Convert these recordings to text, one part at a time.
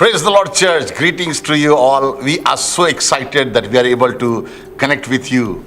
Praise the Lord, church. Greetings to you all. We are so excited that we are able to connect with you.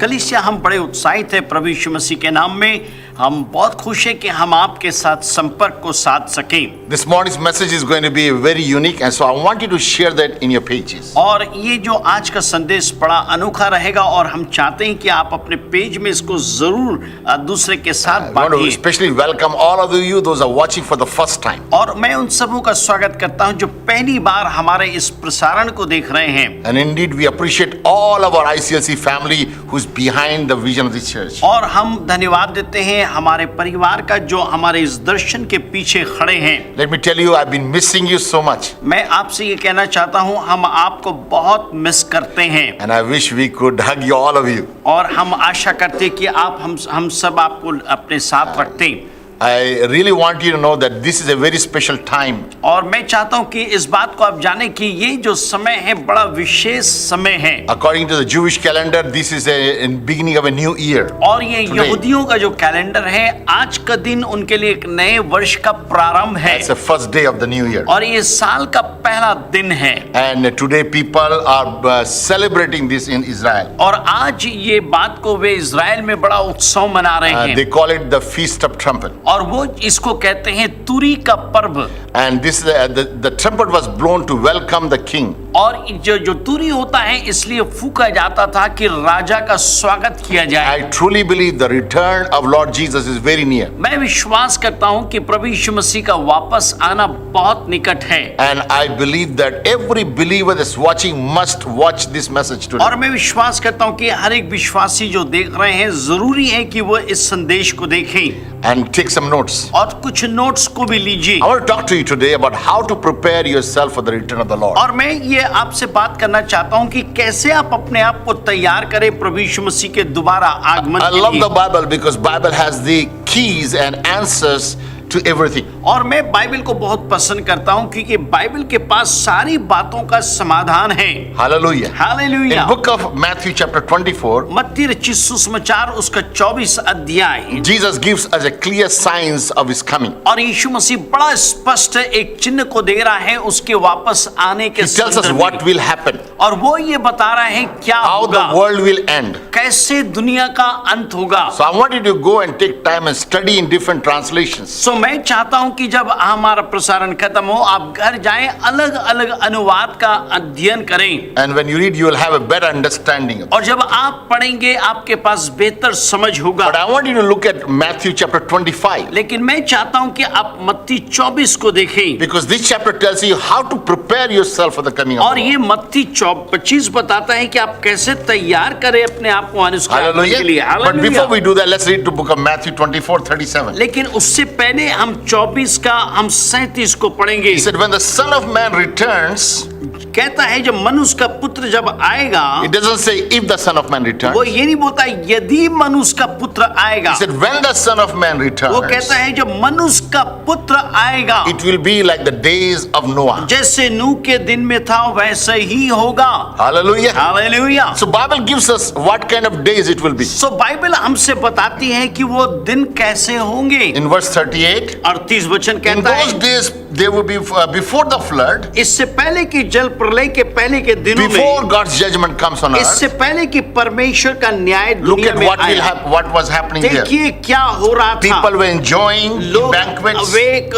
कलीसिया हम बड़े उत्साहित हैं प्रभु यीशु मसीह के नाम में। हम बहुत खुश हैं कि हम आपके साथ संपर्क को साध सकें। This morning's message is going to be very unique, and so I want you to share that in your pages. और ये जो आज का संदेश बड़ा अनोखा रहेगा और हम चाहते हैं कि आप अपने पेज में इसको जरूर दूसरे के साथ I want to बांटिए। especially welcome all of you, those are watching for the first time. और मैं उन सबों का स्वागत करता हूं जो पहली बार हमारे इस प्रसारण को देख रहे हैं। And indeed, we appreciate all of our ICLC family who's behind the vision of the church. और हम धन्यवाद देते हैं हमारे परिवार का जो हमारे इस दर्शन के पीछे खड़े हैं। Let me tell you, I've been missing you so much. मैं आपसे ये कहना चाहता हूं हम आपको बहुत मिस करते हैं। And I wish we could hug you, all of you. और हम आशा करते कि आप हम सब आपको अपने साथ रखते हैं। I really want you to know that this is a very special time. और मैं चाहता हूं कि इस बात को आप जाने कि ये जो समय है बड़ा विशेष समय है। According to the Jewish calendar, this is a beginning of a new year. और ये यहूदियों का जो कैलेंडर है आज का दिन उनके लिए एक नए वर्ष का प्रारंभ है। It's the first day of the new year. और ये साल का पहला दिन है। And today people are celebrating this in Israel. और आज ये बात को वे इज़राइल में बड़ा उत्सव मना रहे हैं। They call it the Feast of Trumpet. और वो इसको कहते हैं तुरी का पर्व। And this the trumpet was blown to welcome the king. और जो तुरी होता है इसलिए फूंका जाता था कि राजा का स्वागत किया जाए। I truly believe the return of Lord Jesus is very near. मैं विश्वास करता हूं कि प्रभु यीशु मसीह का वापस आना बहुत निकट है। And I believe that every believer that's watching must watch this message today. और मैं विश्वास करता हूं कि हर एक विश्वासी जो देख रहे हैं जरूरी है कि वो इस संदेश को देखें। And take some notes. और कुछ नोट्स को भी लीजिए। I want to talk to you today about how to prepare yourself for the return of the Lord. और मैं ये आपसे बात करना चाहता हूं कि कैसे आप अपने आप को तैयार करें प्रभु यीशु मसीह के दोबारा आगमन I के love लिए। the Bible because Bible has the keys and answers to everything. और मैं बाइबल को बहुत पसंद करता हूं क्योंकि बाइबल के पास सारी बातों का समाधान है। Hallelujah. Hallelujah. In book of Matthew chapter 24, मत्ती रचित सुसमाचार उसका 24 अध्याय। Jesus gives us a clear signs of his coming. और यीशु मसीह बड़ा स्पष्ट एक चिन्ह को दे रहा है उसके वापस आने के He tells us संदर्भ what में। will happen, और वो ये बता रहा है क्या how होगा, the world will end. कैसे दुनिया का अंत होगा। So I want you to go and take time and study in different translations. सो मैं चाहता हूं कि जब हमारा प्रसारण खत्म हो आप घर जाएं अलग अलग अनुवाद का अध्ययन करें। And when you read, you will have a better understanding of it. और जब आप पढ़ेंगे आपके पास बेहतर समझ होगा। But I want you to look at Matthew chapter 25. लेकिन मैं चाहता हूं कि आप मत्ती 24 को देखें Because this chapter tells you how to prepare yourself for the coming of और the ये Lord. मत्ती 25 बताता है कि आप कैसे तैयार करें अपने आप को अनुष्का के लिए। Hallelujah. But before hallelujah. we do that, let's read the book of Matthew 24:37. लेकिन उससे पहले हम 24 का हम 37 को पढ़ेंगे। He said, when the Son of Man returns, कहता है जब मनुष्य का पुत्र जब आएगा, it doesn't say if the Son of Man returns. वो ये नहीं बोलता यदि मनुष्य का पुत्र आएगा। He said, when the Son of Man वो returns, कहता है जब मनुष्य का पुत्र आएगा it will be like the days of Noah. जैसे नूह के दिन में था वैसे ही होगा। Hallelujah. Hallelujah. So Bible gives us what kind of days it will be. So Bible हमसे बताती है कि वो दिन कैसे होंगे। In verse 38, 38 वचन in कहता those है days there will be before the flood, इससे पहले कि जल प्रलय के पहले के दिनों before में, God's judgment comes on इससे earth. पहले कि परमेश्वर का न्याय Look दुनिया at में what will आया। happen, what was happening here. देखिए क्या हो रहा था। People were enjoying लोग banquets, वे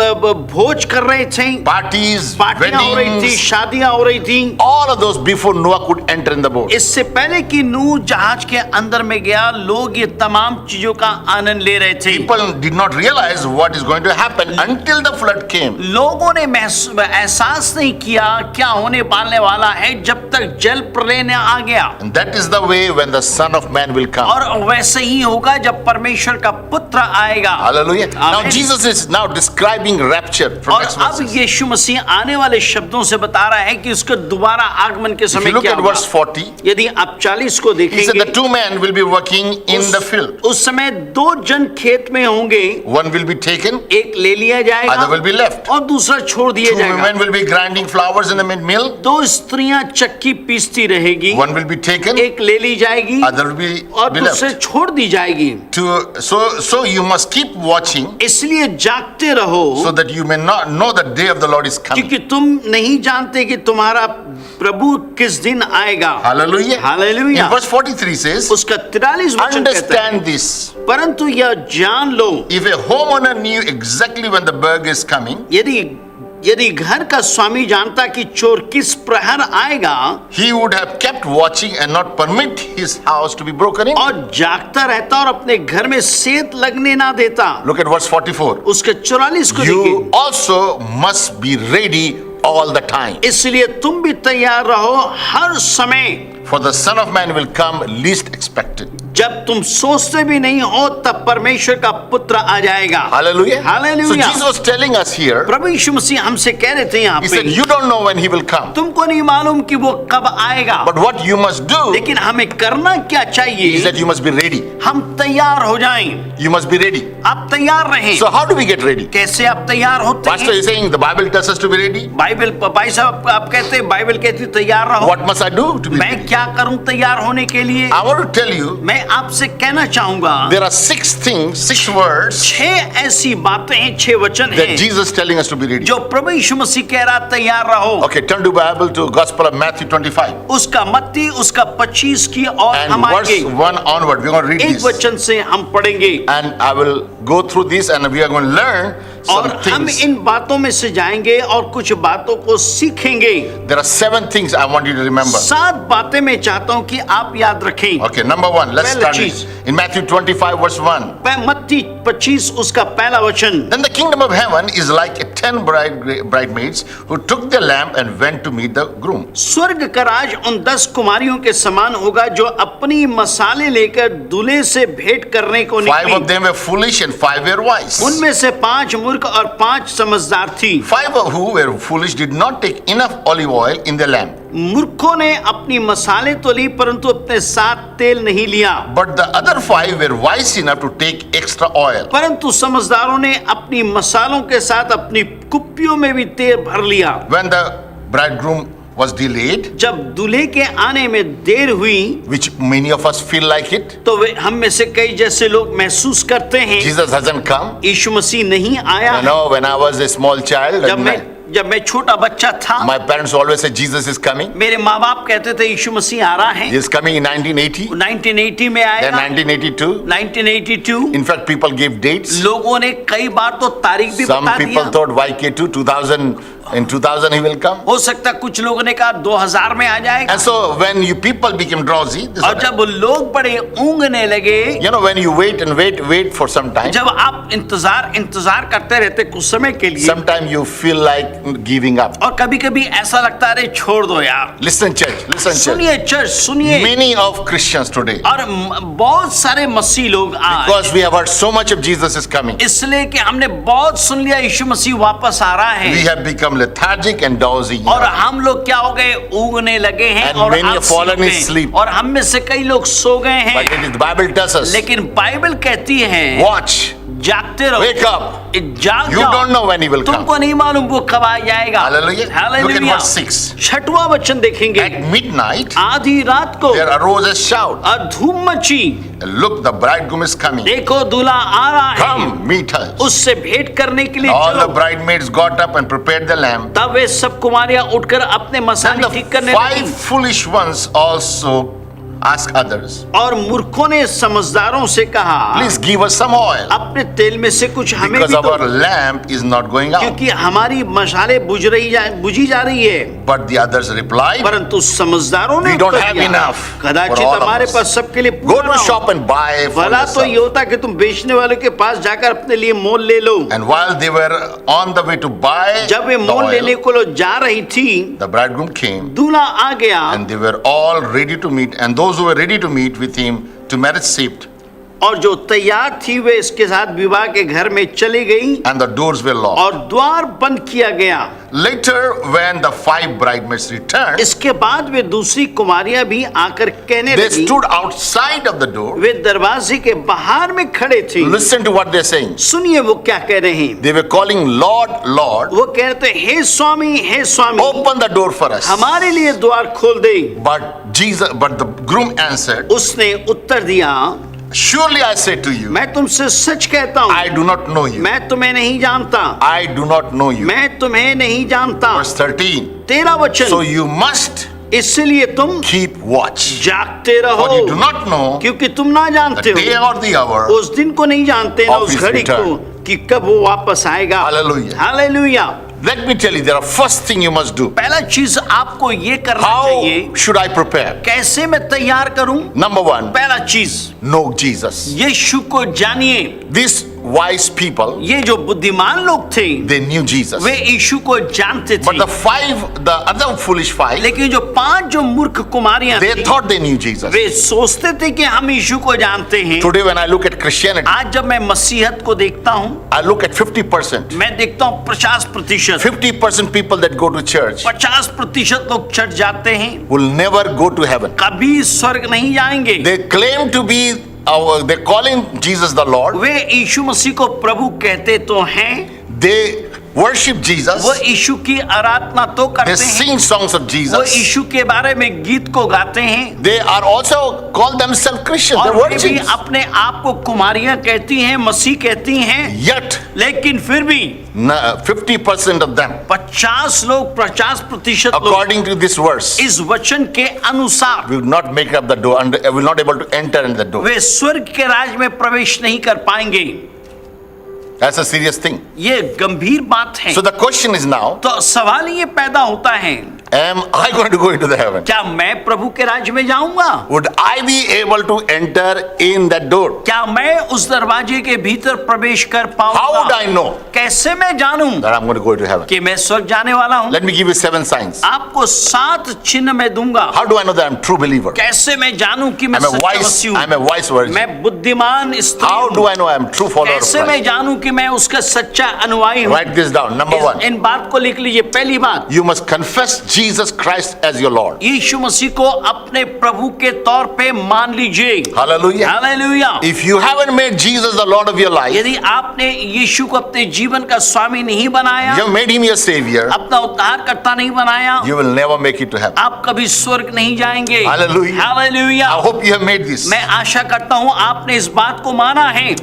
भोज कर रहे थे, parties, पार्टियां हो रही थी, weddings, शादियां हो रही थी। all of those before Noah could enter in the boat. इससे पहले कि नूह जहाज के अंदर में गया लोग ये तमाम चीजों का आनंद ले रहे थे। People did not realize what is going to happen until the flood came. लोगों ने एहसास नहीं किया क्या होने वाले वाला है जब तक जल प्रलय ने आ गया। And that is the way when the Son of Man will come. और वैसे ही होगा जब परमेश्वर का पुत्र आएगा। Hallelujah. Now Amen. Jesus is now describing rapture from और next अब verses. यीशु मसीह आने वाले शब्दों से बता रहा है कि उसके दोबारा आगमन के If समय you look क्या at होगा। verse 40, यदि आप 40 को he said the देखेंगे two men will be working in the field. उस समय दो जन खेत में होंगे, One will be taken, एक ले लिया other जाएगा will be left. और दूसरा छोड़ दिया Two जाएगा। women will be grinding flowers in the mill. दो स्त्रियां चक्की पीसती रहेगी, one will be taken, एक ले ली जाएगी other will और be दूसरे left. छोड़ दी जाएगी। So you must keep watching इसलिए जागते रहो, so that you may not know the day of the Lord is coming. क्योंकि तुम नहीं जानते कि तुम्हारा प्रभु किस दिन आएगा। Hallelujah. Hallelujah. In verse 43 says, उसका 43 वचन कहता है, understand this. परंतु यह जान लो, If a homeowner knew exactly when the burg is coming, यदि घर का स्वामी जानता कि चोर किस प्रहर आएगा, he would have kept watching and not permit his house to be broken in. और जागता रहता और अपने घर में सेंध लगने ना देता। Look at verse 44. उसके 44 को You देखिए, also must be ready all the time. इसलिए तुम भी तैयार रहो हर समय, For the Son of Man will come least expected. जब तुम सोचते भी नहीं हो तब परमेश्वर का पुत्र आ जाएगा। Hallelujah. Hallelujah. So Jesus was telling us here, प्रभु यीशु मसीह हमसे कह रहे थे यहाँ he पे, said, you don't know when he will come. तुमको नहीं मालूम कि वो कब आएगा, But what you must do, लेकिन हमें करना क्या is चाहिए? that you must be ready. हम तैयार हो जाएं। You must be ready. आप तैयार रहें। So how do we get ready? कैसे आप तैयार होते Pastor हैं? is saying the Bible tells us to be ready. Bible, भाई साहब आप कहते हैं बाइबल कहती है तैयार रहो। What must I do to be मैं ready? क्या करूं तैयार होने के लिए? I want to tell you, मैं आपसे कहना चाहूंगा, there are 6 things, 6 words 6 ऐसी बातें हैं, 6 वचन that हैं Jesus is telling us to be ready. जो प्रभु यीशु मसीह कह रहा तैयार रहो। Okay, turn to Bible to Gospel of Matthew 25 उसका मत्ती उसका 25 की और and हम verse आएंगे 1 onward. We're going to read एक this. वचन से हम पढ़ेंगे And I will go through this and we are going to learn और some हम things. इन बातों में से जाएंगे और कुछ बातों को सीखेंगे। There are 7 things I want you to remember. 7 बातें मैं चाहता हूं कि आप याद रखें। Okay, number 1, let's पहला start चीज। it. In Matthew 25 verse 1. मत्ती 25 उसका पहला वचन, Then the kingdom of heaven is like 10 bridesmaids who took their lamp and went to meet the groom. स्वर्ग का राज उन 10 कुमारियों के समान होगा जो अपनी मसाले लेकर दूल्हे से भेंट करने को 5 of निकली। them were foolish and 5 were wise. उनमें से 5 मूर्ख और 5 समझदार थी। 5 who were foolish did not take enough olive oil in their lamp. मूर्खों ने अपनी मसाले तो ली परंतु अपने साथ तेल नहीं लिया, But the other 5 were wise enough to take extra oil. परंतु समझदारों ने अपनी मसालों के साथ अपनी कुप्पियों में भी तेल भर लिया। When the bridegroom was delayed, जब दूल्हे के आने में देर हुई, which many of us feel like it, तो वे हम में से कई जैसे लोग महसूस करते हैं Jesus hasn't come. यीशु मसीह नहीं आया। You know, when I was a small child, जब मैं छोटा बच्चा था, my parents always said Jesus is coming. मेरे माँ बाप कहते थे यीशु मसीह आ रहा है। He is coming in 1980, 1980 में then आएगा, 1982. 1982। In fact, people gave dates. लोगों ने कई बार तो तारीख भी Some बता people दिया। thought YK2 2000, in 2000 he will come. हो सकता है कुछ लोगों ने कहा 2000 में आ जाएगा। And so when you people became drowsy, this और जब लोग बड़े ऊँगने लगे, you know, when you wait and wait for some time, जब आप इंतजार करते रहते कुछ समय के लिए, sometimes you feel like giving up. और कभी-कभी ऐसा लगता है अरे छोड़ दो यार। Listen church, सुनिए चर्च, सुनिए। many of Christians today, और बहुत सारे मसीह लोग आज, because we have heard so much of Jesus is coming, इसलिए कि हमने बहुत सुन लिया यीशु मसीह वापस आ रहा we है, have become lethargic and drowsy. और हम लोग क्या हो गए, ऊँगने लगे हैं And और many have आलसी fallen हो गए। asleep. और हम में से कई लोग सो गए हैं। But it is, the Bible tells us, लेकिन बाइबल कहती है watch, जागते रहो, wake up. जाग You जाओ। don't know when he will come. तुमको नहीं मालूम वो कब आ जाएगा। Hallelujah. Look at verse 6. 6वां वचन देखेंगे, At midnight, आधी रात को there arose a shout. और धूम मची, Look, the bridegroom is coming. देखो दूल्हा आ रहा है, Come, meet us. उससे भेंट करने के लिए All the चलो। bridesmaids got up and prepared the lamp. तब वे सब कुमारियां उठकर अपने And मसाले the ठीक करने 5 लगी, foolish ones also ask others, और मूर्खों ने समझदारों से कहा, please give us some oil, अपने तेल में से कुछ हमें because भी दो, our lamp is not going out. क्योंकि हमारी मशाले बुझी जा रही है। But the others replied, परंतु समझदारों ने we don't उत्तर have दिया, enough for कदाचित all of हमारे us. पास सबके लिए Go पूरा to हो। shop and buy for भला तो ये yourself. होता कि तुम बेचने वाले के पास जाकर अपने लिए मोल ले लो। And while they were on the way to buy जब वे the मोल लेने oil, को लो जा रही थी, the bridegroom came, दूल्हा आ गया and they were all ready to meet, and those who were ready to meet with him to marriage shaped. और जो तैयार थी वे इसके साथ विवाह के घर में चली गई and the doors were locked. और द्वार बंद किया गया। Later, when the 5 bridesmaids returned, इसके बाद वे दूसरी कुमारियां भी आकर कहने they लगी, stood outside of the door. वे दरवाजे के बाहर में खड़े थे। Listen to what they're saying. सुनिए वो क्या कह रहे हैं। They were calling, Lord, Lord, वो कहते, हे स्वामी, हे स्वामी, open the door for us. हमारे लिए द्वार खोल दे। But the groom answered, उसने उत्तर दिया, surely I say to you, मैं तुमसे सच कहता हूँ, I do not know you. मैं तुम्हें नहीं जानता, I do not know you. मैं तुम्हें नहीं जानता। Verse 13. 13 वचन, So you must इसलिए तुम keep watch. जागते रहो, For you do not know क्योंकि तुम ना the जानते day हो, or the hour. उस दिन को नहीं जानते ना of उस his घड़ी को return. कि कब वो वापस आएगा। Hallelujah. Hallelujah. Let me tell you, there are first thing you must do. पहला चीज आपको ये करना चाहिए, How should I prepare? कैसे मैं तैयार करूं। Number 1, पहला चीज, know Jesus. यीशु को जानिए। These wise people, ये जो बुद्धिमान लोग थे they knew Jesus. वे यीशु को जानते But थे, the other foolish 5, लेकिन जो 5 जो मूर्ख कुमारियां they थी, thought they knew Jesus. वे सोचते थे कि हम यीशु को जानते हैं। Today when I look at Christianity, आज जब मैं मसीहत को देखता हूँ, I look at 50%. मैं देखता हूँ 50%, 50% people that go to church 50% लोग चर्च जाते हैं, will never go to heaven. कभी स्वर्ग नहीं जाएंगे। They claim to be, they call him Jesus the Lord. वे यीशु मसीह को प्रभु कहते तो हैं, They worship Jesus. वो यीशु की आराधना तो They करते हैं, sing songs of वो Jesus. यीशु के बारे में गीत को गाते हैं, They are also call themselves Christians. और They're वे भी virgins. अपने आप को कुमारियां कहती हैं, मसीह कहती हैं, Yet, लेकिन फिर भी 50% of them, 50 लोग, 50% लोग according to this verse, इस वचन के अनुसार will not make up the door and will not able to enter in the door. वे स्वर्ग के राज में प्रवेश नहीं कर पाएंगे। That's a serious thing. ये गंभीर बात है। So the question is now, तो सवाल ये पैदा होता है, am I going to go into the heaven? क्या मैं प्रभु के राज्य में जाऊंगा? Would I be able to enter in that door? क्या मैं उस दरवाजे के भीतर प्रवेश कर How would पाऊंगा? I know कैसे मैं जानूं that I'm going to go into heaven? कि मैं स्वर्ग जाने वाला हूं? Let me give you 7 signs. आपको 7 चिन्ह मैं दूंगा। How do I know that I'm a true believer? कैसे मैं जानूं कि मैं I'm a सच्चा wise, मसीह हूं? I'm a wise virgin. मैं बुद्धिमान स्त्री How हूं। do I know I'm a true follower of कैसे मैं Christ? जानूं कि मैं उसका सच्चा अनुयायी हूं? Write this down. Number 1, इन बात को लिख लीजिए। पहली बात, you must confess Jesus Christ as your Lord. यीशु मसीह को अपने प्रभु के तौर पे मान लीजिए। Hallelujah. Hallelujah. If you haven't made Jesus the Lord of your life, यदि आपने यीशु को अपने जीवन का स्वामी नहीं बनाया, you have made him your savior, अपना उद्धारकर्ता नहीं बनाया, you will never make it to heaven. आप कभी स्वर्ग नहीं जाएंगे। Hallelujah. Hallelujah. I hope you have made this. मैं आशा करता हूँ आपने इस बात को माना है।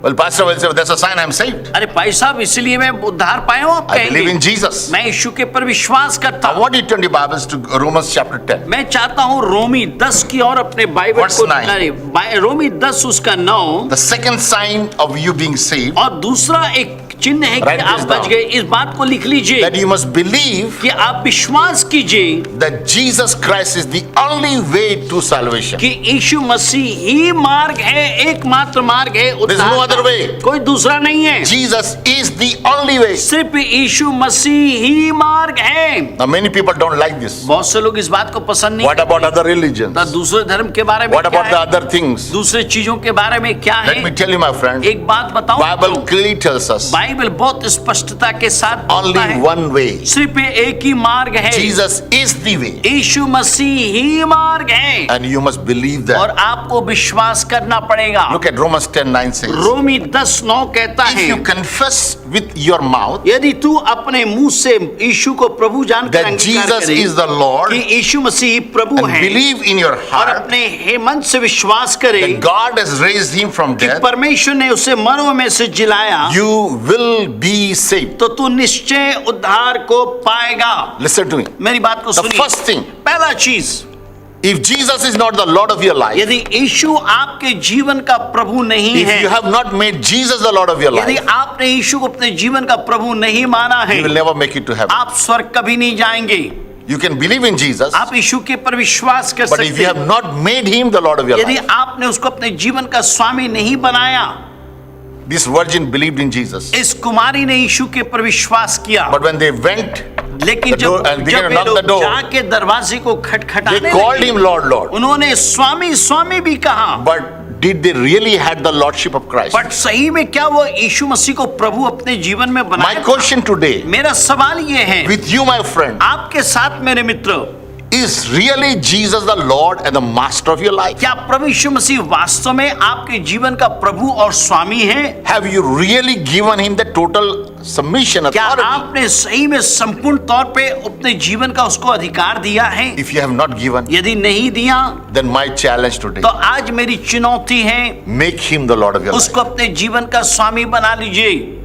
Well, Pastor will say, that's a sign I'm saved. अरे भाई साहब, इसलिए मैं उद्धार पाया हूँ, आप I believe in कहेंगे। Jesus. मैं यीशु के पर विश्वास करता I हूँ। want you to turn your Bibles to Romans chapter 10. मैं चाहता हूँ रोमी 10 की और अपने बाइबल Verse को 9. अरे, रोमी 10 उसका 9, The second sign of you being saved, और दूसरा एक चिन्ह है कि Write आप this बच down. गए। इस बात को लिख लीजिए that you must believe कि आप विश्वास कीजिए that Jesus Christ is the only way to salvation. कि यीशु मसीह ही मार्ग है, एकमात्र मार्ग है There is उद्धार no का। other way. कोई दूसरा नहीं है, Jesus is the only way. सिर्फ यीशु मसीह ही मार्ग है। Now many people don't like this. बहुत से लोग इस बात को पसंद नहीं What about other religions? करते। दूसरे धर्म के बारे में What क्या about the है? other things? दूसरे चीजों के बारे में क्या Let me है? tell you, my friend, एक बात बताऊं, Bible clearly tells us Bible बहुत स्पष्टता के साथ only बोलता है, one way. सिर्फ एक ही मार्ग है, Jesus is the way. यीशु मसीह ही मार्ग है, And you must believe और that. आपको विश्वास करना पड़ेगा। Look at Romans 10:9 says, रोमी 10:9 कहता if है, you confess with your mouth यदि तू अपने मुंह से यीशु को प्रभु जानकर that अंगीकार Jesus करे is the Lord कि यीशु मसीह प्रभु and है, believe in your और heart अपने मन से विश्वास करे that God has raised him from कि death, परमेश्वर ने उसे मरों में से जिलाया, you will be saved. तो तू निश्चय उद्धार को पाएगा। Listen to me. मेरी बात को The सुनिए। first thing, पहला चीज, if Jesus is not the Lord of your life, यदि यीशु आपके जीवन का प्रभु नहीं if you है, have not made Jesus the Lord of your यदि life, आपने यीशु को अपने जीवन का प्रभु नहीं माना है, you will never make it to heaven. आप स्वर्ग कभी नहीं जाएंगे। You can believe in Jesus, आप यीशु के पर विश्वास कर but if सकते you have हैं, not made him the Lord of your यदि life, आपने उसको अपने जीवन का स्वामी नहीं बनाया। this virgin believed in Jesus, इस कुमारी ने यीशु के पर विश्वास किया, but when they went, लेकिन the door- जब and they जब can ये knock the लोग door. जाके दरवाजे को they खटखटाने called लगे, him Lord, Lord. उन्होंने स्वामी स्वामी भी कहा, But did they really had the lordship of Christ? But सही में क्या वो यीशु मसीह को प्रभु अपने जीवन में My बनाया? question today मेरा सवाल ये है with you, my friend, आपके साथ मेरे मित्र, is really Jesus the Lord and the master of your life? क्या प्रभु यीशु मसीह वास्तव में आपके जीवन का प्रभु और स्वामी है? Have you really given him the total submission, क्या authority? आपने सही में संपूर्ण तौर पे अपने जीवन का उसको अधिकार दिया है? If you have not given, यदि नहीं दिया then my challenge today, तो आज मेरी चुनौती है, make him the Lord of your life. उसको अपने जीवन का स्वामी बना लीजिए।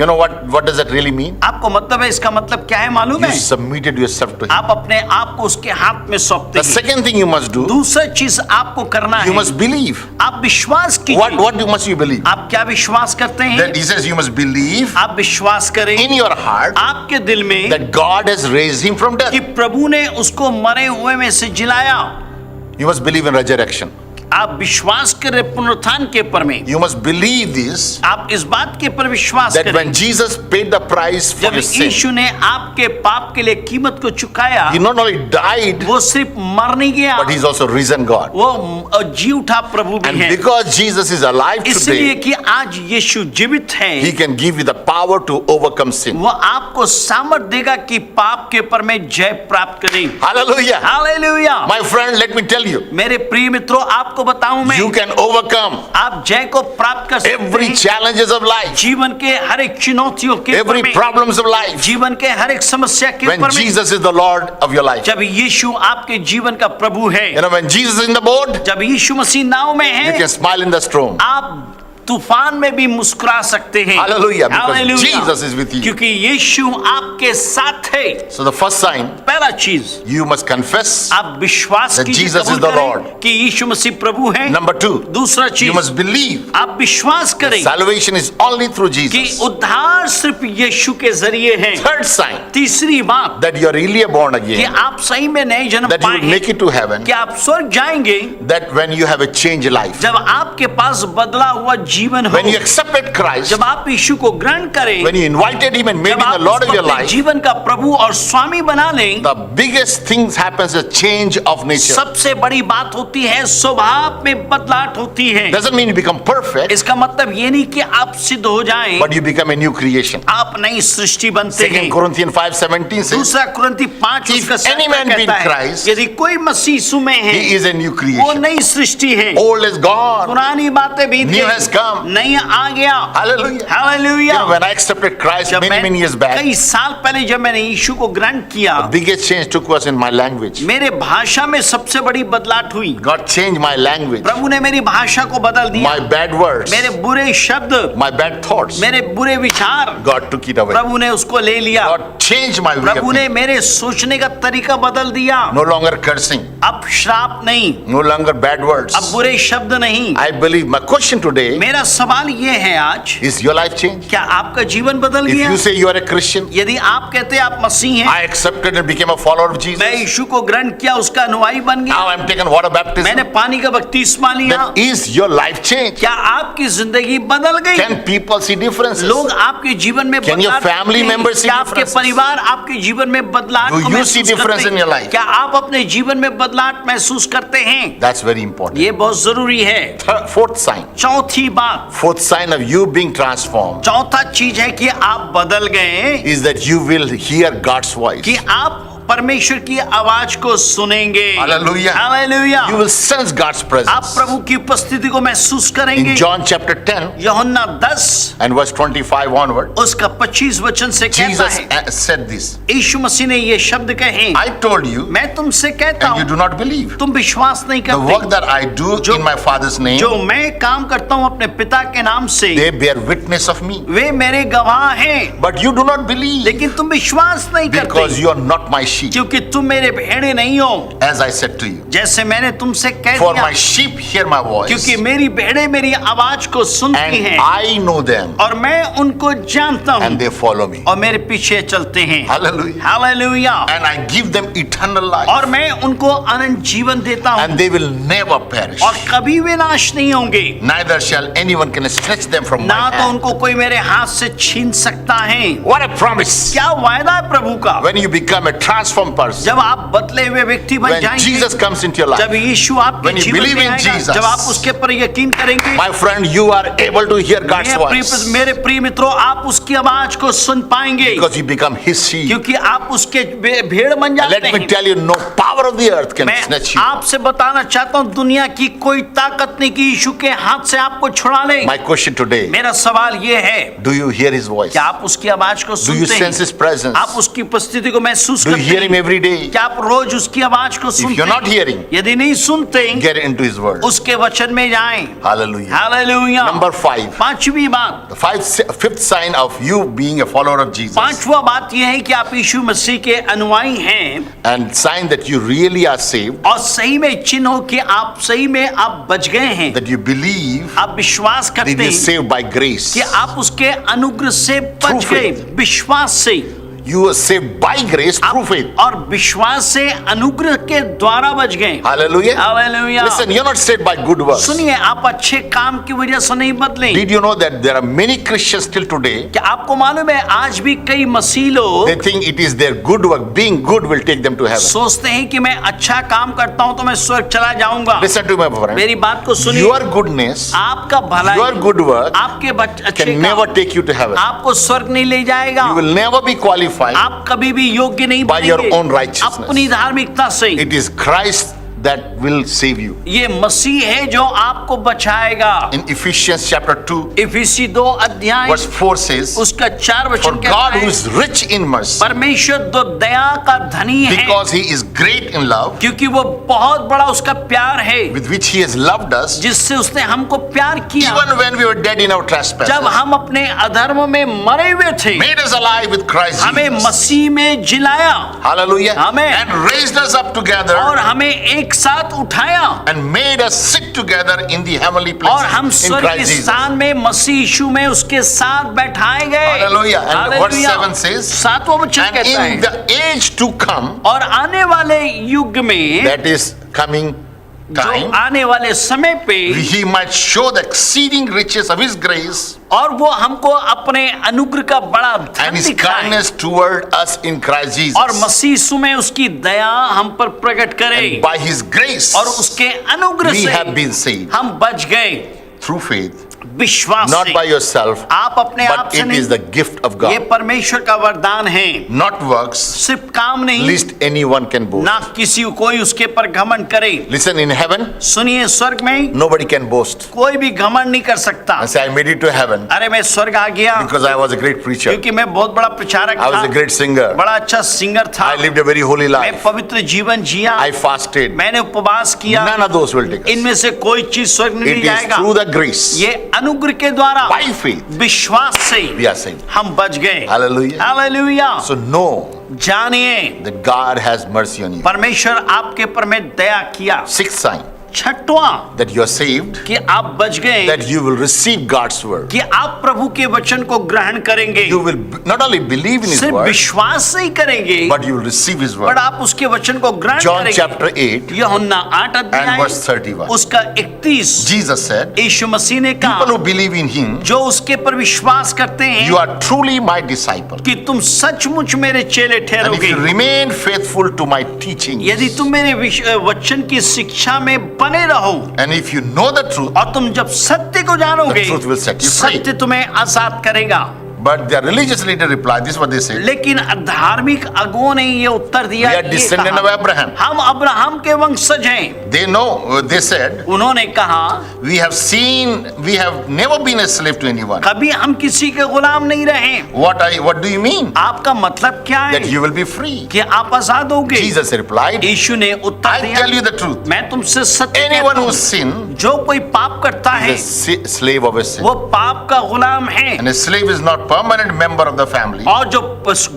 You know what does that really mean? आपको मतलब है, इसका मतलब क्या है मालूम You है? submitted yourself to him. आप अपने आप को उसके हाथ में सौंपते The हैं। second thing you must do, दूसरा चीज आपको करना you है, must believe. आप विश्वास What कीजिए। must you believe? आप क्या विश्वास करते हैं? That he says you must believe आप विश्वास करें in your heart आपके दिल में that God has raised him from death. कि प्रभु ने उसको मरे हुए में से जिलाया। You must believe in resurrection. आप विश्वास करें पुनरुत्थान के पर में। You must believe this, आप इस बात के पर विश्वास that करें when Jesus paid the price for जब your sin, यीशु ने आपके पाप के लिए कीमत को चुकाया, he not only died, वो सिर्फ मर नहीं गया, but he's also risen God. वो जी उठा प्रभु भी And है। because Jesus is alive इसलिए today, कि आज यीशु जीवित है, he can give you the power to overcome sin. वो आपको सामर्थ देगा कि पाप के पर में जय प्राप्त करें। Hallelujah. Hallelujah. My friend, let me tell you, मेरे प्रिय मित्रों, आपको बताऊं मैं, you can overcome आप जय को प्राप्त कर सकते every हैं challenges of life, जीवन के हर एक चुनौतियों के every ऊपर में, problems of life, जीवन के हर एक समस्या के when ऊपर में, Jesus is the Lord of your life. जब यीशु आपके जीवन का प्रभु है, You know, when Jesus is in the boat, जब यीशु मसीह नाव में you है, can smile in the storm. आप तूफान में भी मुस्कुरा सकते हैं। Hallelujah, because Hallelujah. Jesus is with you. क्योंकि यीशु आपके साथ है। So the first sign, पहला चीज, you must confess. आप विश्वास That कीजिए, Jesus कबूल is the करें Lord. कि यीशु मसीह प्रभु है। Number 2, दूसरा you चीज, must believe आप विश्वास करें salvation is only through कि Jesus. उद्धार सिर्फ यीशु के जरिए है। Third sign, तीसरी बात that you are really born कि again, आप सही में नए जन्म that you पाए will make हैं, it to heaven, कि आप स्वर्ग जाएंगे that when you have a changed life, जब आपके पास बदला हुआ जीवन हो, when you accepted Christ, जब आप यीशु को ग्रहण करें, when you invited him and made जब him आप the Lord of उसको your अपने life, जीवन का प्रभु और स्वामी बना लें, the biggest things happens a change of nature. सबसे बड़ी बात होती है स्वभाव में बदलाव होती है। Doesn't mean you become perfect, इसका मतलब ये नहीं कि आप सिद्ध हो जाएं, but you become a new creation. आप नई सृष्टि बनते हैं। 2 Corinthians 5:17 says, दूसरा कुरिन्ती 5 If उसका any 7 man be in कहता है, Christ, यदि कोई मसीह यीशु में है, he is a new वो creation. नई सृष्टि है। Old is gone, पुरानी बातें बीत new गई, has come. नई आ गया। Hallelujah. You hallelujah. know, when I accepted Christ जब many years back, कई साल पहले जब मैंने यीशु को ग्रहण किया, biggest change took place in my language. मेरे भाषा में सबसे बड़ी बदलाव हुई। God changed my language, प्रभु ने मेरी भाषा को बदल दिया। my bad words, मेरे बुरे शब्द, my bad thoughts. मेरे बुरे विचार, God took it away. प्रभु ने उसको ले लिया। God changed my way of प्रभु ने thinking. मेरे सोचने का तरीका बदल दिया। No longer cursing, अब श्राप नहीं, no longer bad words. अब बुरे शब्द नहीं। I believe my question today मेरा सवाल ये है आज, is your life changed? क्या आपका जीवन बदल If गया? you say you are a Christian, यदि आप कहते हैं आप मसीह हैं, I accepted and became a follower of मैं Jesus. यीशु को ग्रहण किया, उसका अनुयायी बन गया, Now I'm taken water baptism. मैंने पानी का बपतिस्मा लिया, Then is your life changed? क्या आपकी जिंदगी बदल गई? Can people see differences? लोग आपके जीवन में Can your बदलाव family देखते हैं? members see क्या आपके differences? परिवार आपके जीवन में बदलाव Do को you महसूस see difference करते in your हैं? life? क्या आप अपने जीवन में बदलाव महसूस करते हैं? That's very important. ये बहुत जरूरी है। Fourth sign. चौथी बात, Fourth sign of you being transformed चौथा चीज है कि आप बदल गए, is that you will hear God's voice. कि आप परमेश्वर की आवाज को सुनेंगे। Hallelujah. Hallelujah. You will sense God's आप presence. प्रभु की उपस्थिति को महसूस In करेंगे। John chapter 10 यूहन्ना 10 and verse 25 onward, उसका 25 वचन से कहता Jesus है, said this. यीशु मसीह ने ये शब्द कहे, I told you मैं तुमसे कहता and you हूँ, do not believe. तुम विश्वास नहीं The work करते। that I do जो- in my Father's name, जो मैं काम करता हूँ अपने पिता के नाम से, they bear witness of me. वे मेरे गवाह हैं, But you do not believe लेकिन तुम विश्वास नहीं because करते, you are not my sheep, क्योंकि तुम मेरे भेड़े नहीं हो, as I said to you. जैसे मैंने तुमसे कह For दिया, my sheep hear my voice, क्योंकि मेरी भेड़े मेरी आवाज को सुनती and हैं, I know them, और मैं उनको जानता हूँ, and they follow me. और मेरे पीछे चलते हैं। Hallelujah. Hallelujah. And I give them eternal life, और मैं उनको अनंत जीवन देता हूँ, and they will never perish. और कभी विनाश नहीं होंगे, Neither shall anyone can snatch them from ना my तो hand. उनको कोई मेरे हाथ से छीन सकता है। What a promise! क्या वायदा है प्रभु का? When you become a transformed person, जब आप बदले हुए व्यक्ति बन when जाएंगे, Jesus comes into your life, जब यीशु आपके when you जीवन believe में in आएगा, Jesus, जब आप उसके पर यकीन करेंगे, my friend, you are able to hear God's voice मेरे प्रिय मित्रों, आप उसकी आवाज को सुन पाएंगे, because you become His sheep. क्योंकि आप उसके भेड़ बन जाते Let me हैं। tell you, no power of the earth can मैं snatch you. आपसे बताना चाहता हूँ, दुनिया की कोई ताकत नहीं कि यीशु के हाथ से आपको छुड़ा ले। My question today, मेरा सवाल ये है, do you hear His voice? क्या आप उसकी आवाज को Do you सुनते sense His हैं? presence? आप उसकी उपस्थिति को महसूस Do you करते hear Him हैं? every day? क्या आप रोज उसकी आवाज को If सुनते you're not हैं? hearing, यदि नहीं सुनते, get into His word. उसके वचन में जाएं। Hallelujah. हालेलुया। Number 5. पांचवी बात, The fifth sign of you being a follower of Jesus, पांचवा बात यह है कि आप यीशु मसीह के अनुयायी हैं, and sign that you really are saved, और सही में चिन्ह हो कि आप सही में आप बच गए हैं, that you believe आप विश्वास that करते you are हैं saved by grace. कि आप उसके अनुग्रह से बच Through गए, faith. विश्वास से, You are saved by grace through faith. और विश्वास से अनुग्रह के द्वारा बच गए। Hallelujah. Hallelujah. Listen, you're not saved by good works. सुनिए, आप अच्छे काम की वजह से नहीं बदले। Did you know that there are many Christians still today? क्या आपको मालूम है, आज भी कई मसीह लोग They think it is their good work, being good will take them to heaven. सोचते हैं कि मैं अच्छा काम करता हूं तो मैं स्वर्ग चला जाऊंगा। Listen to me, my friend. मेरी बात को सुनिए, Your goodness, आपका भलाई, your good work आपके अच्छे can never काम take you to heaven. आपको स्वर्ग नहीं ले जाएगा। You will never be qualified. आप कभी भी योग्य नहीं By your बनेंगे own righteousness. अपनी धार्मिकता से। It is Christ that will save you. ये मसीह है जो आपको बचाएगा। In Ephesians chapter 2, इफिसी 2 अध्याय verse 4 says, उसका 4 For वचन कहता God who है, is rich in mercy, परमेश्वर तो दया का धनी है, because He is great in love, क्योंकि वो बहुत बड़ा उसका प्यार है with which He has loved us, जिससे उसने हमको प्यार किया, even when we were dead in our trespasses, जब हम अपने अधर्म में मरे हुए थे, made us alive with Christ हमें Jesus. मसीह में जिलाया, Hallelujah. Amen. And raised us up together और हमें एक साथ उठाया, and made us sit together in the heavenly और हम places in स्वर्ग के Christ Jesus. स्थान में मसीह यीशु में उसके साथ बैठाए गए। Hallelujah. And verse hallelujah. 7 says, 7वां वचन And कहता in है, the age to come, और आने वाले युग में, that is coming जो time, आने वाले समय पे, He might show the exceeding riches of His grace और वो हमको अपने अनुग्रह का बड़ा and धन His दिखाए, kindness toward us in Christ और Jesus. मसीह यीशु में उसकी दया हम पर प्रकट करे, And by His grace, और उसके अनुग्रह we से have been saved हम बच गए, through faith, विश्वास not से। by yourself, आप अपने आप but से it नहीं, is the gift of ये God. परमेश्वर का वरदान है, Not works, सिर्फ काम नहीं, lest anyone can boast. ना किसी कोई उसके पर घमंड करे। Listen, in heaven, सुनिए, स्वर्ग में nobody can boast कोई भी घमंड नहीं कर सकता। and say, I made it to heaven अरे मैं स्वर्ग आ गया because I was a great preacher. क्योंकि मैं बहुत बड़ा प्रचारक I was था, a great singer. बड़ा अच्छा सिंगर था, I lived a very holy मैं life. पवित्र जीवन जिया, I fasted. मैंने उपवास किया। None of those will take us. इनमें से कोई चीज स्वर्ग नहीं It is जाएगा। through the grace, ये अनुग्रह के द्वारा, by faith, विश्वास से we are saved. हम बच गए। Hallelujah. हालेलुया। So know जानिए, that God has mercy on you. परमेश्वर आपके पर में दया किया। Sixth sign, छठवां, that you are saved, कि आप बच गए, that you will receive God's word. कि आप प्रभु के वचन को ग्रहण करेंगे। You will not only believe in His सिर्फ word, विश्वास नहीं करेंगे, but you will receive His पर word. आप उसके वचन को ग्रहण John करेंगे। chapter 8 यूहन्ना 8 and अध्याय verse 31. उसका 31, Jesus said, यीशु मसीह ने people कहा, who believe in Him, जो उसके पर विश्वास करते हैं, you are truly my disciple. कि तुम सचमुच मेरे चेले And if ठहरोगे, you remain faithful to my teachings, यदि तुम मेरे वचन की शिक्षा में बने रहो, and if you know the truth, और तुम जब सत्य को जानोगे, The truth will set you free. सत्य तुम्हें आजाद करेगा। but the religious leader replied, this is what they said, लेकिन धार्मिक अगुओं ने ये उत्तर दिया, we are ये descendant of कहा, Abraham. हम अब्राहम के वंशज हैं। They know, they said, उन्होंने कहा, we have never been a slave to anyone. कभी हम किसी के गुलाम नहीं रहे। What do you mean? आपका मतलब क्या That है? you will be free. कि आप आजाद होगे। Jesus replied, यीशु ने उत्तर I दिया, tell you the truth. मैं तुमसे सत्य Anyone कहता who हूं, sins जो कोई पाप करता है is a slave of a sin. वो पाप का गुलाम है, And a slave is not permanent member of the family, और जो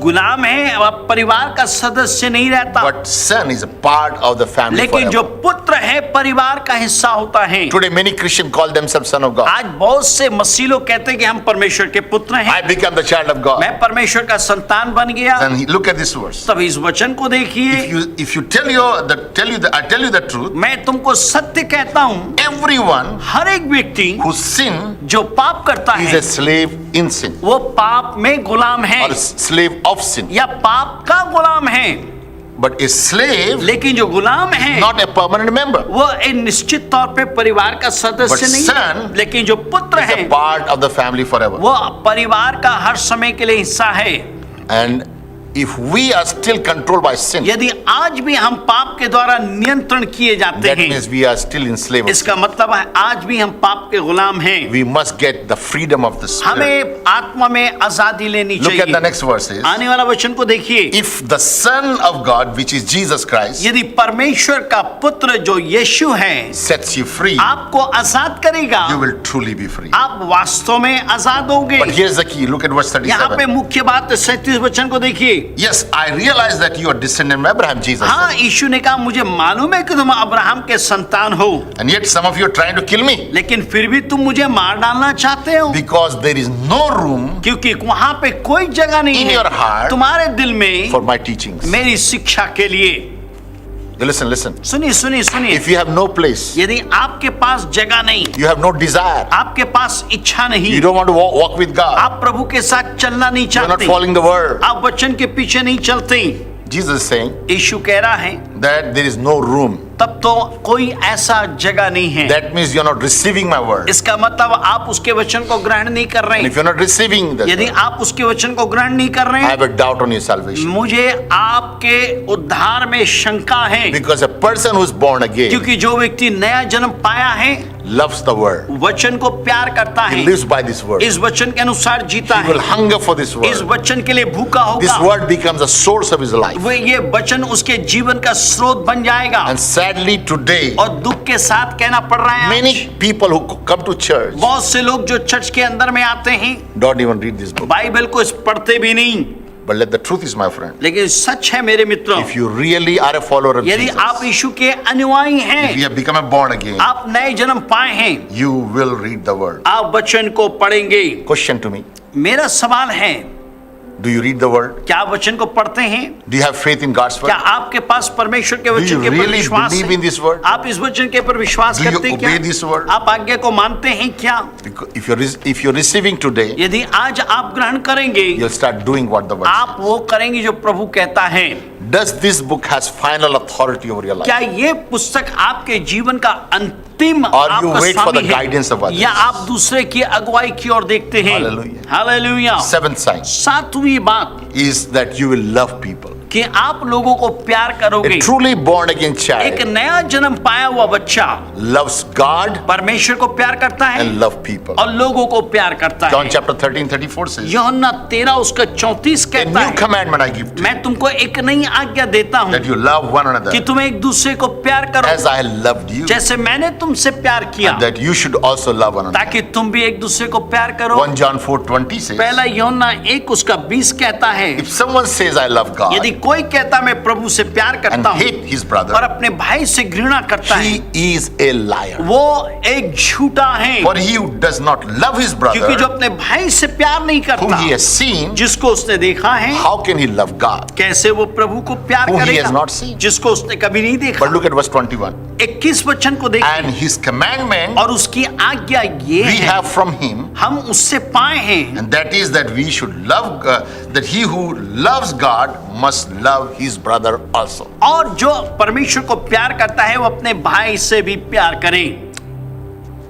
गुलाम है वह परिवार का सदस्य नहीं रहता, but son is a part of the family लेकिन जो forever. पुत्र है परिवार का हिस्सा होता है। Today many Christians call themselves son of God. आज बहुत से मसीह लोग कहते हैं कि हम परमेश्वर के पुत्र हैं, I become the child of God. मैं परमेश्वर का संतान बन गया। And look at this verse. तब इस वचन को देखिए, If you I tell you the truth, मैं तुमको सत्य कहता हूँ, everyone हर एक व्यक्ति who sin जो पाप करता is है a slave in sin वो पाप में गुलाम है or slave of sin. या पाप का गुलाम है। But a slave लेकिन जो गुलाम है not a permanent member. वो एक निश्चित तौर पे परिवार का सदस्य But नहीं son है, लेकिन जो पुत्र Is है a part of the family forever. वो परिवार का हर समय के लिए हिस्सा है। And if we are still controlled by sin, यदि आज भी हम पाप के द्वारा नियंत्रण किए जाते that हैं, means we are still enslaved. इसका मतलब है आज भी हम पाप के गुलाम हैं। We must get the freedom of the Spirit. हमें आत्मा में आजादी लेनी Look at the चाहिए। next verses. आने वाला वचन को देखिए। If the Son of God, which is Jesus Christ, यदि परमेश्वर का पुत्र जो यीशु है sets you free, आपको आजाद करेगा, you will truly be free. आप वास्तव में आजाद होंगे। But here's the key. Look at verse यहाँ पे 37. मुख्य बात 37 वचन को देखिए। Yes, I realize that you are descendant of Abraham, Jesus हाँ, said. यीशु ने कहा मुझे मालूम है कि तुम अब्राहम के संतान हो, And yet some of you are trying to kill me लेकिन फिर भी तुम मुझे मार डालना चाहते हो, because there is no room क्योंकि वहां पे कोई जगह नहीं In है your heart तुम्हारे दिल में for my teachings. मेरी शिक्षा के लिए। Listen, listen. सुनिए सुनिए सुनिए, If you have no place, यदि आपके पास जगह नहीं, you have no desire, आपके पास इच्छा नहीं, you don't want to walk with God, आप प्रभु के साथ चलना नहीं you are not चाहते, following the word. आप वचन के पीछे नहीं चलते, Jesus is saying यीशु कह रहा है that there is no room. तब तो कोई ऐसा जगह नहीं है। That means you are not receiving my word. इसका मतलब आप उसके वचन को ग्रहण नहीं कर रहे And हैं। if you are not receiving the यदि word, आप उसके वचन को ग्रहण नहीं कर रहे I हैं, have a doubt on your salvation. मुझे आपके उद्धार में शंका है, Because a person who is born again क्योंकि जो व्यक्ति नया जन्म पाया है loves the word. वचन को प्यार करता He है, lives by this word. इस वचन के अनुसार जीता He will है, hunger for this इस word. वचन के लिए भूखा This होगा, word becomes a source of his life. वो ये वचन उसके जीवन का स्रोत बन जाएगा। And sadly today, और दुख के साथ कहना पड़ रहा है many आज, people who come to church बहुत से लोग जो चर्च के अंदर में आते हैं don't even read this book. Bible को पढ़ते भी नहीं, But let the truth is, my friend, लेकिन सच है मेरे मित्रों, if you really are a follower of यदि Jesus, आप यीशु के अनुयायी if you हैं, have become a born again, आप नए जन्म पाए हैं, you will read the word. आप वचन को पढ़ेंगे। Question to me, मेरा सवाल है, do you read the word? क्या आप वचन को पढ़ते हैं? Do you have faith in God's word? क्या आपके पास परमेश्वर के Do वचन you के पर really विश्वास believe है? in this word? आप इस वचन के पर विश्वास Do you करते हैं क्या? obey this word? आप आज्ञा को मानते हैं क्या? Because if you're receiving today, यदि आज आप ग्रहण करेंगे, you'll start doing what the word आप says. वो करेंगे जो प्रभु कहता है। Does this book has final authority over your life? क्या ये पुस्तक आपके जीवन का अंतिम Or you आपका wait for the स्वामी है? guidance of others? या आप दूसरे की अगुवाई की ओर देखते हैं? Hallelujah. हालेलुया। Seventh sign सातवीं बात is that you will love people. कि आप लोगों को प्यार करोगे। A truly born again एक child नया जन्म पाया हुआ बच्चा loves God परमेश्वर को प्यार करता है and love people. और लोगों को प्यार करता John है। chapter 13:34 says, यूहन्ना 13 उसका 34 a कहता new है, commandment I give to you, मैं तुमको एक नई आज्ञा देता हूँ that you love one another कि तुम एक दूसरे को प्यार करो as I loved you, जैसे मैंने तुमसे प्यार किया, and that you should also love one another. ताकि तुम भी एक दूसरे को प्यार करो। 1 John 4:20 says, पहला यूहन्ना 1 उसका 20 कहता है, if someone says I love यदि God कोई कहता मैं प्रभु से प्यार and करता हूँ hate his और brother, अपने भाई से घृणा करता है, he is a liar. वो एक झूठा है। For he who does not love his क्योंकि जो brother अपने भाई से प्यार नहीं whom करता, he has seen, जिसको उसने देखा है, how can he love God कैसे वो प्रभु को प्यार whom he has करेगा not seen? जिसको उसने कभी नहीं देखा। But look at verse 21. 21 वचन को And देखिए, his commandment और उसकी आज्ञा ये we है, have from him, हम उससे पाए हैं, and that is that we should love that he who loves God must love his brother also. और जो परमेश्वर को प्यार करता है वो अपने भाई से भी प्यार करे।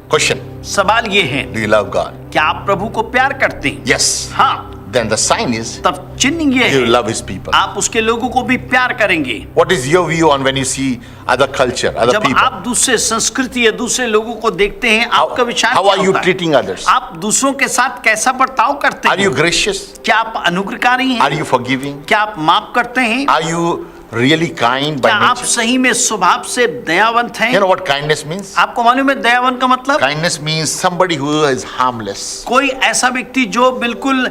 Question, सवाल ये है, do you love God? क्या आप प्रभु को प्यार करते हैं? Yes. हाँ, Then the sign is तब चिन्ह ये you है, love his people. आप उसके लोगों को भी प्यार करेंगे। What is your view on when you see other culture, other जब people? आप दूसरे संस्कृति या दूसरे लोगों को देखते हैं, आपका विचार How क्या are you होता है? treating others? आप दूसरों के साथ कैसा बर्ताव करते Are you हैं? gracious? क्या आप अनुग्रहकारी Are हैं? you forgiving? क्या आप माफ करते हैं? Are you really kind by क्या आप nature? सही में स्वभाव से दयावंत हैं? You know what kindness means? आपको मालूम है दयावान का मतलब? Kindness means somebody who is harmless, कोई ऐसा व्यक्ति जो बिल्कुल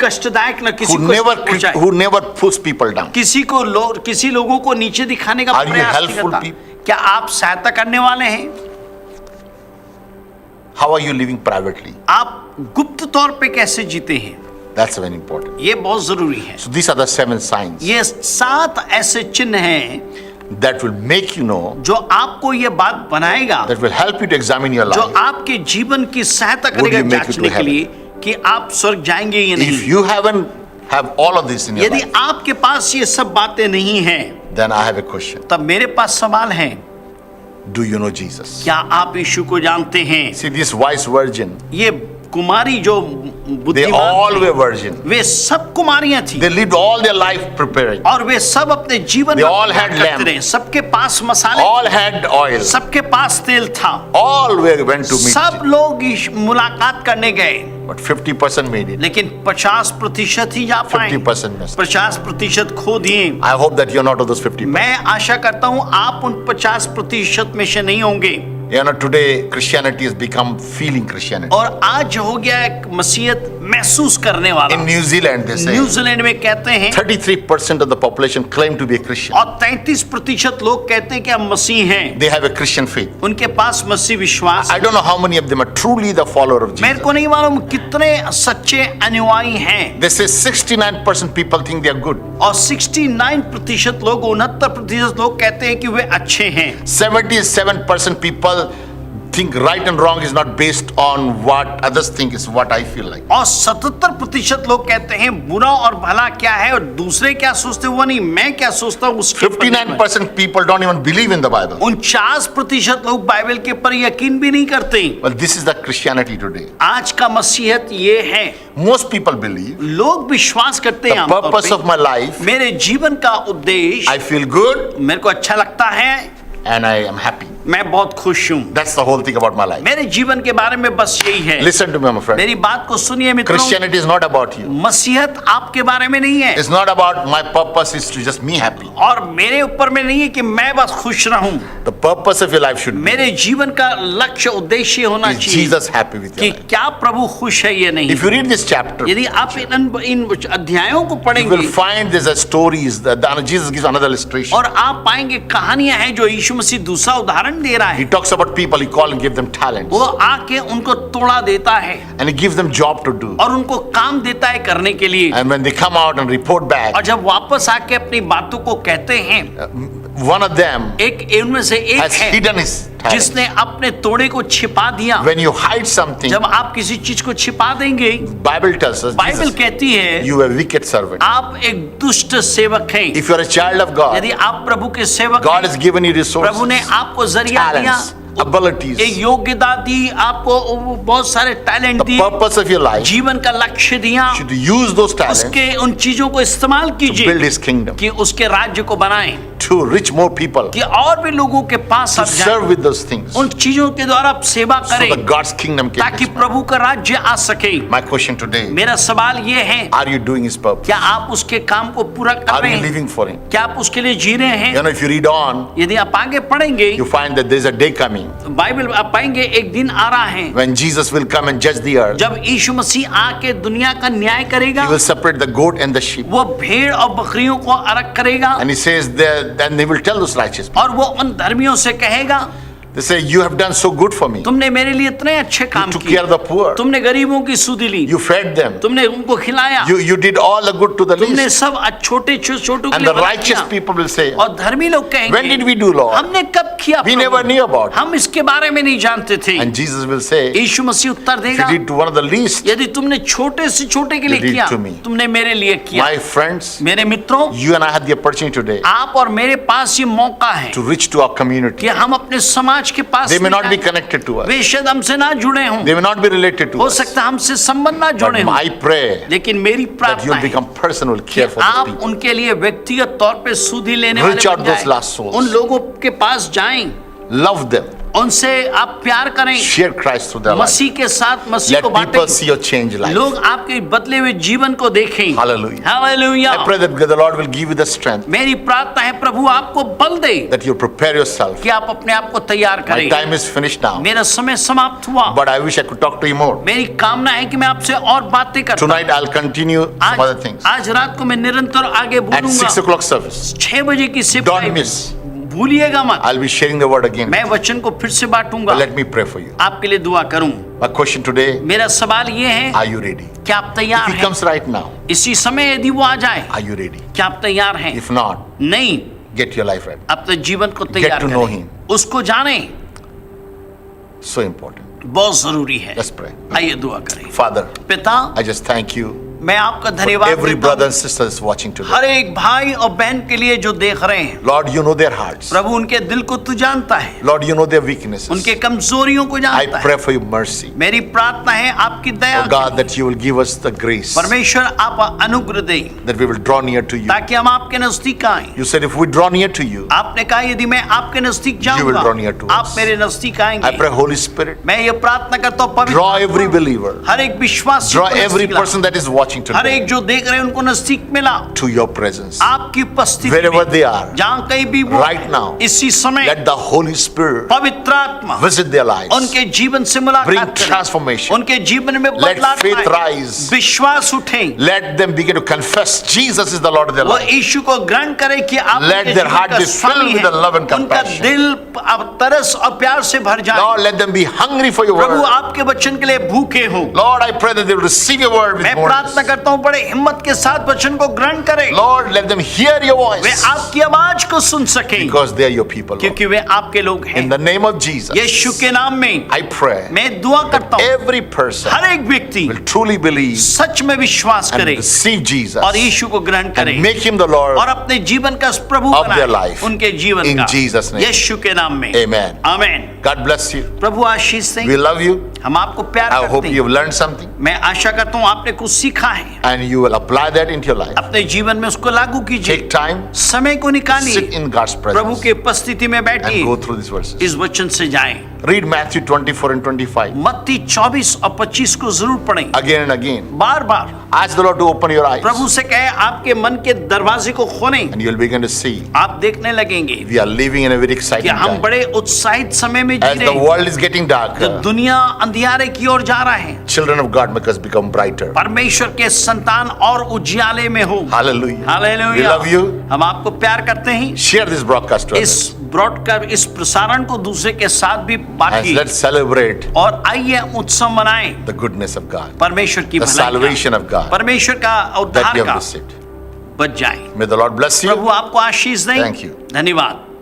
कष्टदायक न किसी who को never पहुंचाए, who never puts people down. किसी लोगों को नीचे दिखाने का Are you प्रयास नहीं helpful करता। people? क्या आप सहायता करने वाले हैं? How are you living privately? आप गुप्त तौर पे कैसे जीते हैं? That's very important. ये बहुत जरूरी है। So these are the 7 signs ये 7 ऐसे चिन्ह हैं that will make you know, जो आपको ये बात बनाएगा, that will help you to examine your जो life. आपके जीवन की सहायता Would करेगा you make it जांचने to के लिए कि आप स्वर्ग जाएंगे या If नहीं। you haven't have all of this in your यदि life, आपके पास ये सब बातें नहीं हैं, then I have a question. तब मेरे पास सवाल है, Do you know Jesus? क्या आप यीशु को जानते हैं? See, this wise virgin, ये कुमारी जो they बुद्धिमान all थी, were virgin. वे सब कुमारियां थी They lived all their life preparing. और वे सब अपने जीवन They में all had करते lamb. रहे। सबके पास मसाले, All had oil. सबके पास तेल था, All went to meet सब Jesus. लोग मुलाकात करने गए, But 50% made it. लेकिन 50% ही जा पाए, 50% missed. 50% खो दिए। I hope that you're not of those 50%. मैं आशा करता हूं आप उन 50% में से नहीं होंगे। You know, today Christianity has become feeling Christianity. और आज हो गया एक मसीहत महसूस करने वाला। In New Zealand, they say New Zealand में कहते हैं 33% of the population claim to be a Christian. और 33% लोग कहते हैं कि हम मसीह हैं, They have a Christian faith. उनके पास मसीह विश्वास I don't know how many of them are truly the follower of मेरे Jesus. को नहीं मालूम कितने सच्चे अनुयायी हैं। They say 69% people think they are good. और 69% लोग 69% लोग कहते हैं कि वे अच्छे हैं। 77% people think right and wrong is not based on what others think, is what I feel like. और 77% लोग कहते हैं बुरा और भला क्या है और दूसरे क्या सोचते हैं वो नहीं, मैं क्या सोचता हूँ उसके ऊपर निर्भर। 59% people don't even believe in the Bible. 49% लोग बाइबल के पर यकीन भी नहीं करते। Well, this is the Christianity today. आज का मसीहत ये है, Most people believe लोग विश्वास करते हैं the आमतौर purpose पे, of my life, मेरे जीवन का उद्देश्य, I feel good मेरे को अच्छा लगता है, and I am happy. मैं बहुत खुश हूँ। That's the whole thing about my life. मेरे जीवन के बारे में बस यही है। Listen to me, my friend. मेरी बात को सुनिए मित्रों, Christianity is not about you. मसीहत आपके बारे में नहीं है It's not about my purpose is to just me happy. और मेरे ऊपर में नहीं है कि मैं बस खुश रहूं। The purpose of your life should be, मेरे जीवन का लक्ष्य उद्देश्य होना is चाहिए Jesus happy with कि your life? क्या प्रभु खुश है या नहीं। If you read this chapter, यदि आप इन अध्यायों को you पढ़ेंगे will find there's a stories that Jesus gives another illustration. और आप पाएंगे कहानियां हैं जो यीशु मसीह दूसरा उदाहरण दे रहा He है। talks about people, he call and give them talents. वो आके उनको तोड़ा देता है And he gives them job to do. और उनको काम देता है करने के लिए, And when they come out and report back, और जब वापस आके अपनी बातों को कहते हैं, one of them एक इनमें से एक has है hidden his talent. जिसने अपने तोड़े को छिपा दिया। When you hide something, जब आप किसी चीज को छिपा देंगे, Bible tells us, Bible Jesus, कहती है you are a wicked servant. आप एक दुष्ट सेवक हैं। If you are a child of God, यदि आप प्रभु के सेवक God हैं, has given you प्रभु ने resources, आपको जरिया दिया, talents, abilities. एक योग्यता दी, आपको बहुत सारे टैलेंट The दिए, purpose of your life जीवन का लक्ष्य दिया, should use those talents उसके उन चीजों को इस्तेमाल to कीजिए build His kingdom, कि उसके राज्य को बनाएं, to reach more people, कि और भी लोगों के पास to आप serve जाएं, with those things, उन चीजों के द्वारा आप सेवा so करें that God's kingdom can ताकि expand. प्रभु का राज्य आ सके। My question today, मेरा सवाल ये है, are you doing His purpose? क्या आप उसके काम को पूरा कर Are रहे you हैं? living for Him? क्या आप उसके लिए जी रहे हैं? You know, if you read on, यदि आप आगे पढ़ेंगे, you find that there's a day coming Bible आप पाएंगे एक दिन आ रहा है when Jesus will come and judge the earth. जब यीशु मसीह आके दुनिया का न्याय करेगा, He will separate the goat and the sheep. वो भेड़ और बकरियों को अलग करेगा And He says that, then He will tell those righteous people, और वो उन धर्मियों से कहेगा, they say, you have done so good for me. तुमने मेरे लिए इतने अच्छे You काम took किए, care of the poor. तुमने गरीबों की सुधि ली, You fed them. तुमने उनको खिलाया, You did all the good to the तुमने least. सब छोटे छोटों के And लिए the भला righteous किया। people will say, और धर्मी लोग when कहेंगे, did we do, Lord? हमने कब किया We Prabhu? never knew about it. हम इसके बारे में नहीं जानते थे। And Jesus will say, if Yeshu Masih Uttar you देगा, did to one of the least, यदि तुमने छोटे से छोटे के लिए You did किया, to me. तुमने मेरे लिए किया। my friends, मेरे मित्रों, you and I had the opportunity today आप और मेरे पास ये मौका है to reach to our community. कि हम अपने समाज के पास They may में not be जाएं। connected to us. वे शायद हमसे ना जुड़े हों, They may not be related to हो us. सकता है हमसे संबंध ना जुड़े But हों, I pray लेकिन मेरी that प्रार्थना you'll है become personal कि care for those आप people. उनके लिए व्यक्तिगत तौर पे सुधि लेने Reach वाले out बन those जाएं। lost souls. उन लोगों के पास जाएं, Love them. उनसे आप प्यार करें, Share Christ through their life. मसीह के साथ मसीह Let को people बांटें, see your changed life. लोग आपके बदले हुए जीवन को देखें। Hallelujah. Hallelujah. I pray that the Lord will give you the strength मेरी प्रार्थना है प्रभु आपको बल दे that you prepare yourself. कि आप अपने आप को तैयार My करें। time is finished now, मेरा समय समाप्त हुआ, but I wish I could talk to you more. मेरी कामना है कि मैं आपसे और बातें करता Tonight I'll continue some other things. आज रात को मैं निरंतर आगे At 6 बोलूंगा। o'clock service, 6 बजे की don't सिपाही miss. भूलिएगा मत, I'll be sharing the word again. मैं वचन को फिर से बांटूंगा, But let me pray for you. आपके लिए दुआ करूं। My question today, मेरा सवाल ये है, are you ready? क्या आप तैयार If he हैं? comes right now, इसी समय यदि वो आ जाए, are you ready? क्या आप तैयार हैं? If not, नहीं, get your life right. अपने जीवन को तैयार to know करें, him. उसको जानें, So important. बहुत जरूरी है। Let's pray. आइए दुआ करें। Father, पिता, I just thank you मैं आपका धन्यवाद Every देता brother and हूं sister is watching today. हर एक भाई और बहन के लिए जो देख रहे हैं। Lord, you know their hearts. प्रभु उनके दिल को तू जानता है, Lord, you know their weaknesses. उनके कमजोरियों को I जानता है। pray for your mercy. मेरी प्रार्थना है आपकी दया Oh God, that you will give us the grace परमेश्वर आप अनुग्रह दें that we will draw near to you. ताकि हम आपके नजदीक आए। You said if we draw near to you, आपने कहा यदि मैं आपके नजदीक You will draw near जाऊंगा to आप us. मेरे नजदीक I आएंगे। pray, Holy Spirit, मैं ये प्रार्थना करता हूँ पवित्र draw आत्मा, every believer, हर एक विश्वासी draw को every नजदीक ला। person that is watching her today एक जो देख रहे हैं उनको नजदीक में ला to your presence. आपकी उपस्थिति Wherever में। they are, जहाँ कहीं भी वो right now, इसी समय let the Holy Spirit पवित्र आत्मा visit their lives. उनके जीवन से मुलाकात Bring करे। transformation. उनके जीवन में Let बदलाव faith आए। rise. विश्वास उठे Let them begin to confess Jesus is the Lord of their वो life. यीशु को ग्रहण करे कि आप Let उनके their जीवन heart का be स्वामी filled with हैं। the love and उनका compassion. दिल अब तरस और प्यार से भर जाए। Lord, let them be hungry for your Prabhu word. आपके वचन के लिए भूखे हो। Lord, I pray that they will receive your word with मैं boldness. प्रार्थना करता हूँ बड़े हिम्मत के साथ वचन को ग्रहण करें। Lord, let them hear your way voice आपकी आवाज को सुन सकें because they are your people. Lord. क्योंकि वे आपके लोग हैं। In the name of Jesus, यीशु के नाम में I pray मैं दुआ करता हूँ every person हर एक व्यक्ति will truly believe सच में विश्वास and करे receive Jesus और यीशु को ग्रहण करे and make him the Lord और अपने जीवन का प्रभु of their बनाए life. उनके जीवन In का Jesus' name. यीशु के नाम में Amen. आमीन। God bless you. प्रभु आशीष दें। We love you. हम आपको प्यार I hope करते you हैं। have learned something मैं आशा करता हूँ आपने कुछ सीखा है and you will apply that into your life. अपने जीवन में उसको लागू कीजिए। Take time, समय को sit निकालिए in God's प्रभु presence की उपस्थिति में and बैठिए go through these verses. इस वचन से जाएं। Read Matthew 24 and 25 मत्ती 24 और 25 को जरूर पढ़ें again and again. Bar bar. Ask the Lord to open your eyes प्रभु से कहे आपके मन के दरवाजे को खोलें। and you'll begin to see आप देखने लगेंगे we are living in a very कि exciting हम time. बड़े उत्साहित समय में जी As रहे the हैं। world is getting तो darker, दुनिया अंधियारे की ओर जा रहा है। children of God make us become brighter. परमेश्वर के संतान और उजियाले में हो। Hallelujah. Hallelujah. We love you. हम आपको प्यार करते हैं। Share this broadcast to इस others. ब्रॉडकास्ट इस प्रसारण को दूसरे के साथ भी And बांटिए let's celebrate और आइए उत्सव मनाएं the goodness of God, परमेश्वर की the भलाई salvation का, of God परमेश्वर का that उद्धार we have का received. बच जाए। May the Lord bless you. प्रभु आपको आशीष दें। Thank you. धन्यवाद।